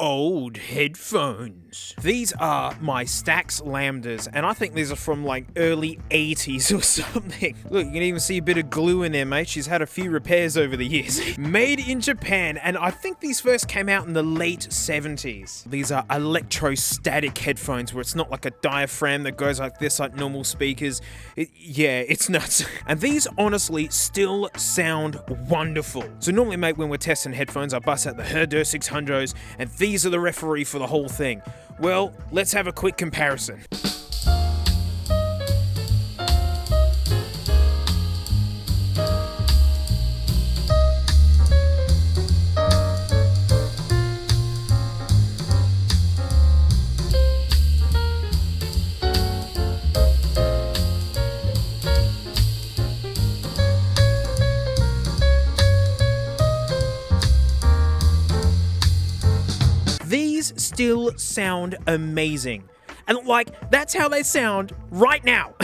old headphones. These are my Stax Lambdas, and I think these are from like early 80s or something. Look, you can even see a bit of glue in there, mate. She's had a few repairs over the years. Made in Japan, and I think these first came out in the late 70s. These are electrostatic headphones where it's not like a diaphragm that goes like this like normal speakers. Yeah, it's nuts. And these honestly still sound wonderful. So normally, mate, when we're testing headphones, I bust out the Herder 600s, and these are the referee for the whole thing. Well, let's have a quick comparison. These still sound amazing. And like, that's how they sound right now.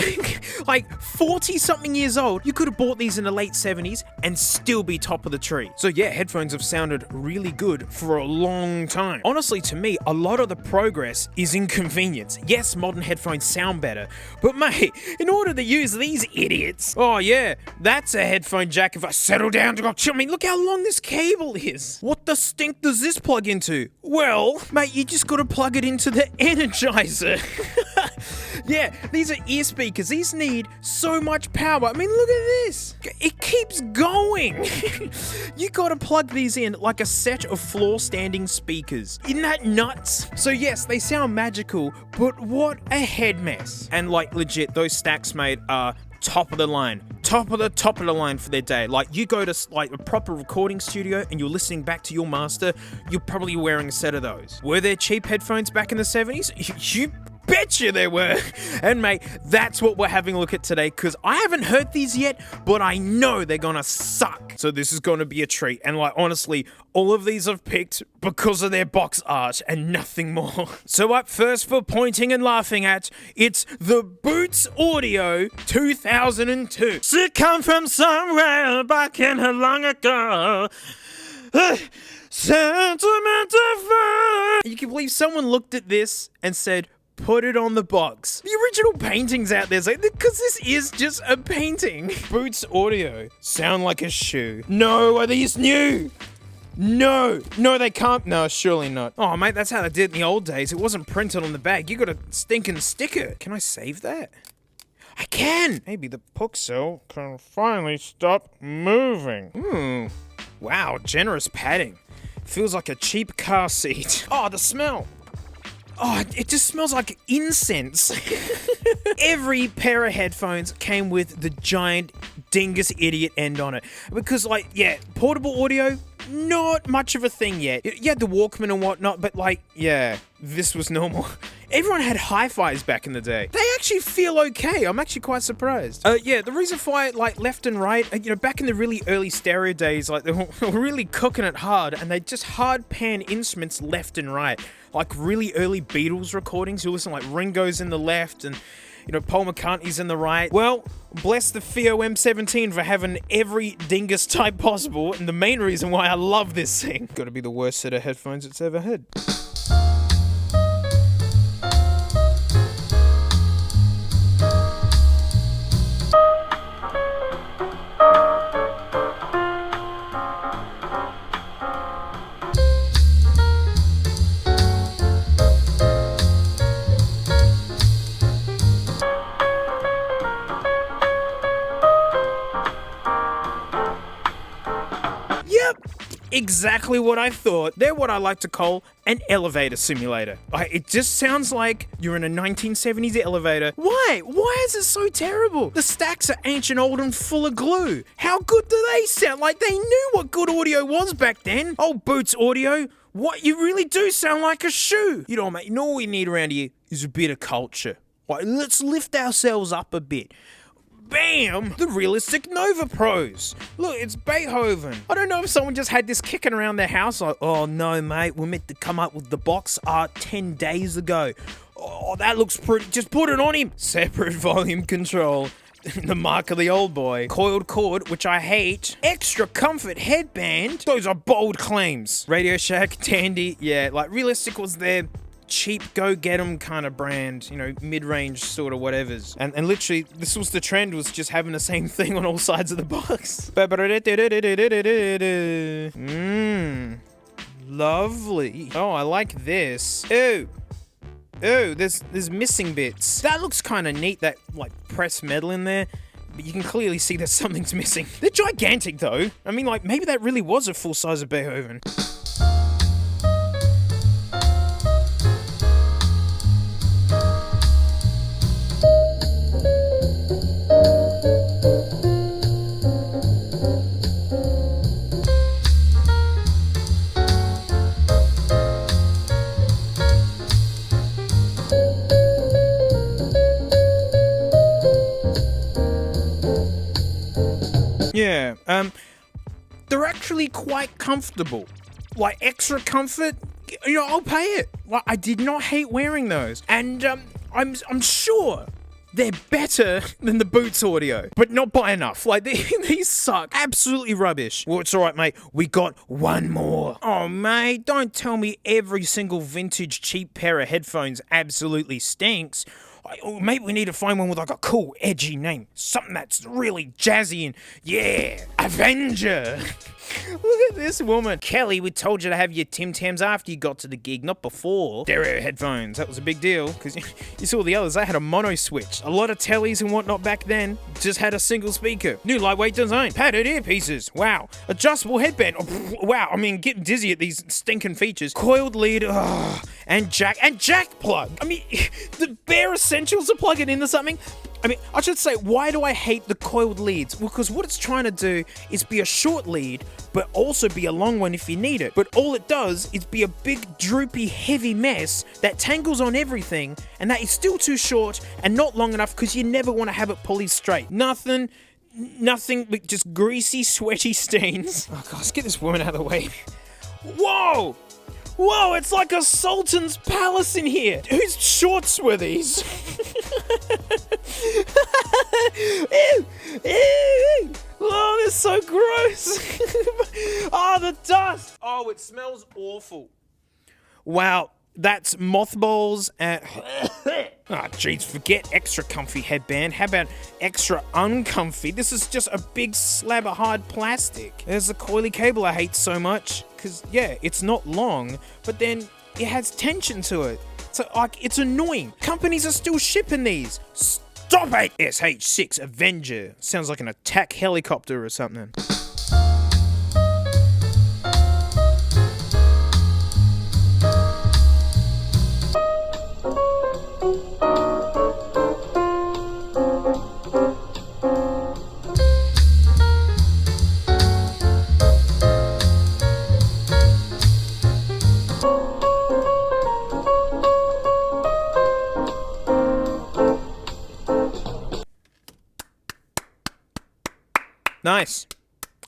Like 40 something years old, you could have bought these in the late 70s and still be top of the tree. So yeah, headphones have sounded really good for a long time. Honestly, to me, a lot of the progress is inconvenience. Yes, modern headphones sound better, but mate, in order to use these idiots, oh yeah, that's a headphone jack if I settle down to go chill. I mean, look how long this cable is. What the stink does this plug into? Well, mate, you just gotta plug it into the Energizer. Yeah, these are ear speakers. These need so much power. I mean, look at this. It keeps going. You gotta plug these in like a set of floor standing speakers. Isn't that nuts? So yes, they sound magical, but what a head mess. And like legit, those Stax, mate, are top of the line. Top of the line for their day. Like, you go to like a proper recording studio and you're listening back to your master, you're probably wearing a set of those. Were there cheap headphones back in the 70s? You betcha there were. And mate, that's what we're having a look at today, because I haven't heard these yet, but I know they're gonna suck. So this is gonna be a treat. And like, honestly, all of these I've picked because of their box art and nothing more. So up first for pointing and laughing at, it's the Boots Audio 2002. She come from somewhere back in her long ago. Sentimental fun. You can believe someone looked at this and said, put it on the box. The original painting's out there, because this is just a painting. Boots Audio sound like a shoe. No, are these new? No, they can't. No, surely not. Oh, mate, that's how they did it in the old days. It wasn't printed on the bag. You got a stinking sticker. Can I save that? I can. Maybe the pixel can finally stop moving. Wow, generous padding. Feels like a cheap car seat. Oh, the smell. Oh, it just smells like incense. Every pair of headphones came with the giant dingus idiot end on it. Because like, yeah, portable audio, not much of a thing yet. You had the Walkman and whatnot, but like, yeah, this was normal. Everyone had hi-fis back in the day. They actually feel okay. I'm actually quite surprised. Yeah, the reason why, like, left and right, you know, back in the really early stereo days, like, they were really cooking it hard, and they just hard pan instruments left and right. Like really early Beatles recordings, you listen like Ringo's in the left and, you know, Paul McCartney's in the right. Well, bless the FIO-M17 for having every dingus type possible, and the main reason why I love this thing. Gotta be the worst set of headphones it's ever had. Exactly what I thought. They're what I like to call an elevator simulator. It just sounds like you're in a 1970s elevator. Why? Why is it so terrible? The Stax are ancient old and full of glue. How good do they sound? Like they knew what good audio was back then. Oh, Boots Audio, what? You really do sound like a shoe. You know, mate, you know what we need around here is a bit of culture. Like, let's lift ourselves up a bit. Bam! The realistic Nova Pros. Look, it's Beethoven. I don't know if someone just had this kicking around their house like, oh no, mate, we're meant to come up with the box art 10 days ago. Oh, that looks pretty. Just put it on him. Separate volume control. The mark of the old boy. Coiled cord, which I hate. Extra comfort headband. Those are bold claims. Radio Shack, Tandy. Yeah, like realistic was their cheap go get 'em kind of brand, you know, mid-range sort of whatevers. And literally this was the trend, was just having the same thing on all sides of the box. Lovely. Oh, I like this. Ooh, there's missing bits. That looks kind of neat, that like pressed metal in there. But you can clearly see that something's missing. They're gigantic though. I mean, like, maybe that really was a full size of Beethoven. Yeah, they're actually quite comfortable. Like, extra comfort, you know, I'll pay it. Like, I did not hate wearing those. And, I'm sure they're better than the Boots audio, but not by enough. Like, these suck. Absolutely rubbish. Well, it's alright, mate. We got one more. Oh, mate, don't tell me every single vintage cheap pair of headphones absolutely stinks. Maybe we need to find one with like a cool, edgy name. Something that's really jazzy and, yeah, Avenger. Look at this woman. Kelly, we told you to have your Tim Tams after you got to the gig, not before. Stereo headphones, that was a big deal, because you saw the others, they had a mono switch. A lot of tellies and whatnot back then just had a single speaker. New lightweight design, padded earpieces, wow. Adjustable headband, oh, wow, I mean, getting dizzy at these stinking features. Coiled lead, and jack plug. I mean, the bare essentials to plug it into something. I mean, I should say, why do I hate the coiled leads? Well, because what it's trying to do is be a short lead, but also be a long one if you need it. But all it does is be a big, droopy, heavy mess that tangles on everything, and that is still too short and not long enough because you never want to have it pulley straight. Nothing but just greasy, sweaty stains. Oh, God, let's get this woman out of the way. Whoa! Whoa, it's like a sultan's palace in here. Whose shorts were these? Ew, ew, oh, they're so gross. Oh, the dust. Oh, it smells awful. Wow, that's mothballs and... Ah, jeez, forget extra comfy headband. How about extra uncomfy? This is just a big slab of hard plastic. There's the coily cable I hate so much. Because, yeah, it's not long, but then it has tension to it. So, like, it's annoying. Companies are still shipping these. Stop it! SH6 Avenger. Sounds like an attack helicopter or something. Nice.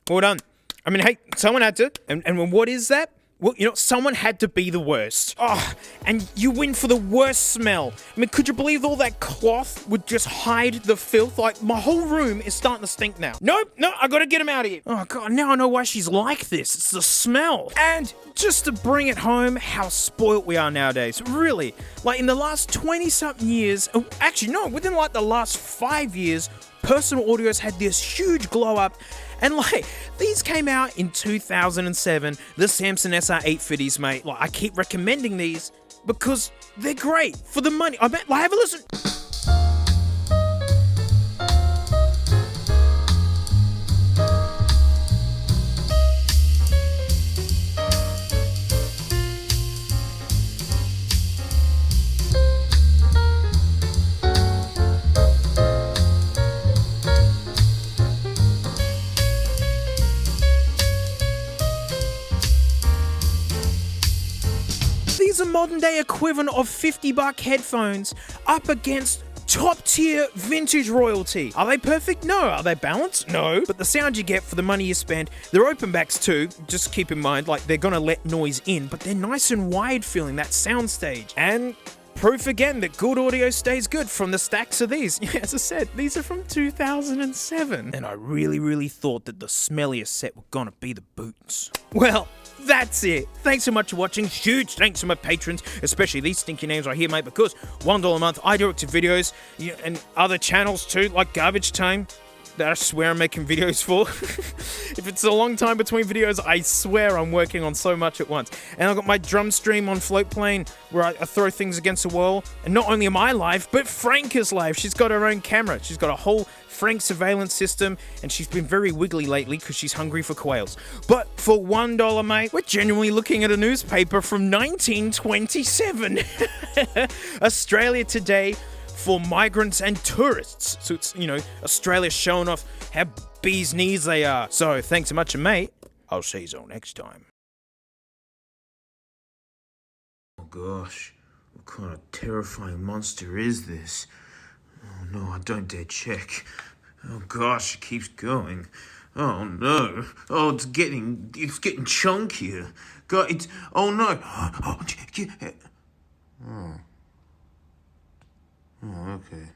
Well done. I mean, hey, someone had to. And what is that? Well, you know, someone had to be the worst. Oh, and you win for the worst smell. I mean, could you believe all that cloth would just hide the filth? Like, my whole room is starting to stink now. Nope, no, I gotta get him out of here. Oh, God, now I know why she's like this. It's the smell. And just to bring it home, how spoilt we are nowadays. Really. Like, in the last 20-something years, actually, no, within, like, the last 5 years, personal audio's had this huge glow up. And like, these came out in 2007, the Samson SR850s, mate. Like, I keep recommending these because they're great for the money. I bet, like, have a listen. These are modern day equivalent of $50 headphones up against top tier vintage royalty. Are they perfect? No. Are they balanced? No. But the sound you get for the money you spend, they're open backs too. Just keep in mind, like, they're gonna let noise in, but they're nice and wide feeling, that soundstage. And proof again that good audio stays good from the stacks of these. Yeah, as I said, these are from 2007. And I really thought that the smelliest set were gonna be the boots. Well, that's it. Thanks so much for watching. Huge thanks to my patrons, especially these stinky names right here, mate, because $1 a month, I direct videos, and other channels too, like Garbage Time, that I swear I'm making videos for. If it's a long time between videos, I swear I'm working on so much at once. And I've got my drum stream on Floatplane, where I throw things against the wall. And not only am I live, but Frank is live. She's got her own camera. She's got a whole Frank surveillance system, and she's been very wiggly lately because she's hungry for quails. But for $1, mate, we're genuinely looking at a newspaper from 1927. Australia Today for migrants and tourists. So it's, Australia showing off how bee's knees they are. So thanks so much, mate. I'll see you all next time. Oh gosh, what kind of terrifying monster is this? Oh no, I don't dare check. Oh gosh, it keeps going. Oh no. Oh, it's getting chunkier. God, oh no. Oh, okay.